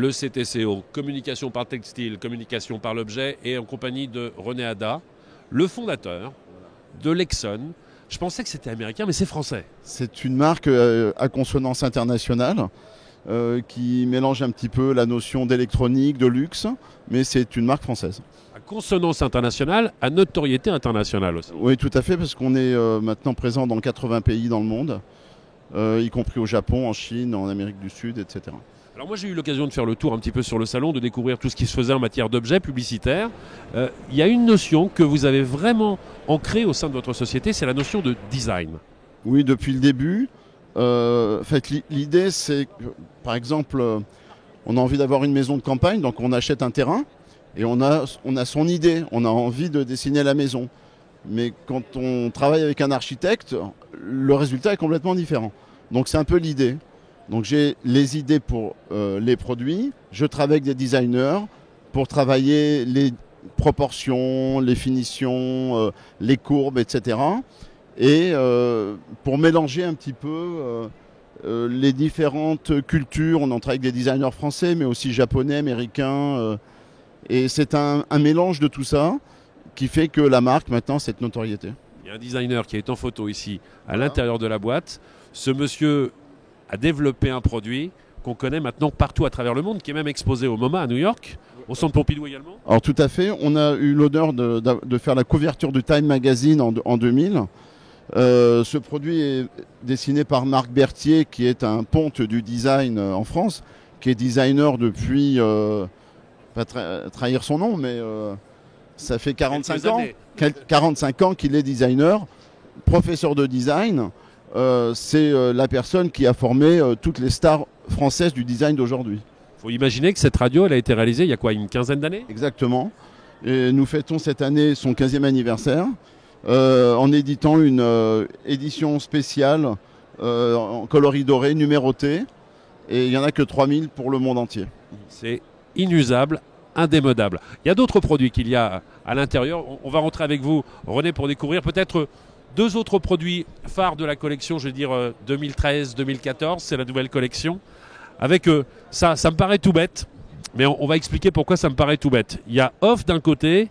le CTCO, communication par textile, communication par l'objet, et en compagnie de René Ada, le fondateur de Lexon. Je pensais que c'était américain, mais c'est français. C'est une marque à consonance internationale qui mélange un petit peu la notion d'électronique, de luxe, mais c'est une marque française. À consonance internationale, à notoriété internationale aussi. Oui, tout à fait, parce qu'on est maintenant présent dans 80 pays dans le monde, y compris au Japon, en Chine, en Amérique du Sud, etc. Alors moi j'ai eu l'occasion de faire le tour un petit peu sur le salon, de découvrir tout ce qui se faisait en matière d'objets publicitaires. Il y a une notion que vous avez vraiment ancrée au sein de votre société, c'est la notion de design. Oui, depuis le début. L'idée c'est que, par exemple, on a envie d'avoir une maison de campagne, donc on achète un terrain et on a son idée, on a envie de dessiner la maison. Mais quand on travaille avec un architecte, le résultat est complètement différent. Donc c'est un peu l'idée. Donc j'ai les idées pour les produits, je travaille avec des designers pour travailler les proportions, les finitions, les courbes, etc. Et pour mélanger un petit peu les différentes cultures, on en travaille avec des designers français, mais aussi japonais, américains. Et c'est un mélange de tout ça qui fait que la marque, maintenant, cette notoriété. Il y a un designer qui est en photo ici, à l'intérieur de la boîte. Ce monsieur a développé un produit qu'on connaît maintenant partout à travers le monde, qui est même exposé au MoMA à New York, au Centre Pompidou également. Alors tout à fait, on a eu l'honneur de faire la couverture du Time Magazine en 2000. Ce produit est dessiné par Marc Berthier, qui est un ponte du design en France, qui est designer depuis, pas trahir son nom, mais ça fait 45 ans qu'il est designer, professeur de design. C'est la personne qui a formé toutes les stars françaises du design d'aujourd'hui. Il faut imaginer que cette radio, elle a été réalisée il y a quoi, une quinzaine d'années ? Exactement. Et nous fêtons cette année son 15e anniversaire en éditant une édition spéciale en coloris doré, numérotée. Et il n'y en a que 3000 pour le monde entier. C'est inusable, indémodable. Il y a d'autres produits qu'il y a à l'intérieur. On va rentrer avec vous, René, pour découvrir peut-être deux autres produits phares de la collection, je vais dire 2013-2014, c'est la nouvelle collection. Avec ça me paraît tout bête, mais on va expliquer pourquoi ça me paraît tout bête. Il y a off d'un côté,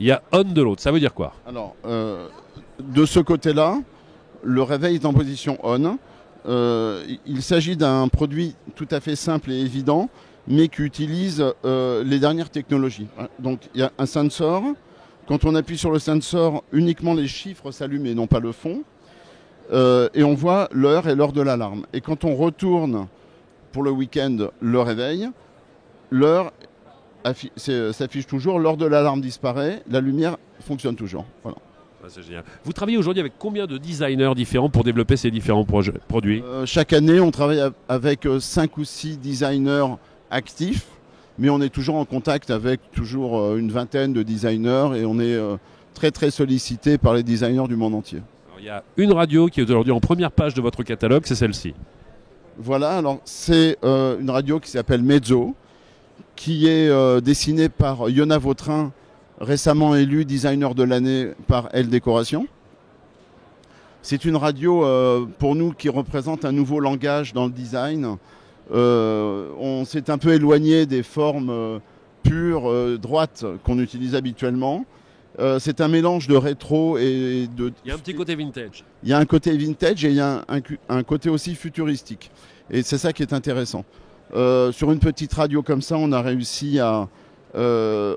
il y a on de l'autre. Ça veut dire quoi ? Alors, de ce côté-là, le réveil est en position on. Il s'agit d'un produit tout à fait simple et évident, mais qui utilise les dernières technologies. Donc, il y a un sensor. Quand on appuie sur le sensor, uniquement les chiffres s'allument et non pas le fond. Et on voit l'heure et l'heure de l'alarme. Et quand on retourne pour le week-end le réveil, l'heure s'affiche toujours, l'heure de l'alarme disparaît, la lumière fonctionne toujours. Voilà. Ah, c'est génial. Vous travaillez aujourd'hui avec combien de designers différents pour développer ces différents produits ? Chaque année, on travaille avec 5 ou 6 designers actifs. Mais on est toujours en contact avec toujours une vingtaine de designers et on est très très sollicité par les designers du monde entier. Alors, il y a une radio qui est aujourd'hui en première page de votre catalogue, c'est celle-ci. Voilà, alors c'est une radio qui s'appelle Mezzo, qui est dessinée par Yona Vautrin, récemment élu designer de l'année par Elle Décoration. C'est une radio pour nous qui représente un nouveau langage dans le design. On s'est un peu éloigné des formes pures, droites qu'on utilise habituellement. C'est un mélange de rétro et de... Il y a un petit côté vintage. Il y a un côté vintage et il y a un côté aussi futuristique. Et c'est ça qui est intéressant. Sur une petite radio comme ça, on a réussi à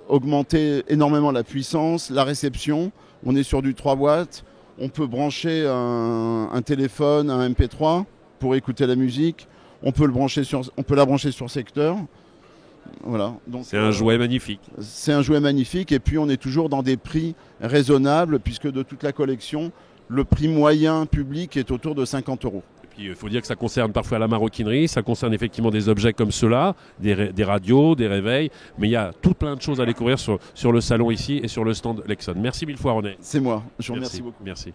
augmenter énormément la puissance, la réception. On est sur du 3 watts. On peut brancher un téléphone, un MP3 pour écouter la musique. On peut la brancher sur secteur. Voilà. Donc, c'est un jouet magnifique. C'est un jouet magnifique et puis on est toujours dans des prix raisonnables puisque de toute la collection, le prix moyen public est autour de 50 €. Et puis il faut dire que ça concerne parfois la maroquinerie, ça concerne effectivement des objets comme ceux-là, des radios, des réveils, mais il y a tout plein de choses à découvrir sur le salon ici et sur le stand Lexon. Merci mille fois René. C'est moi, je vous remercie beaucoup. Merci.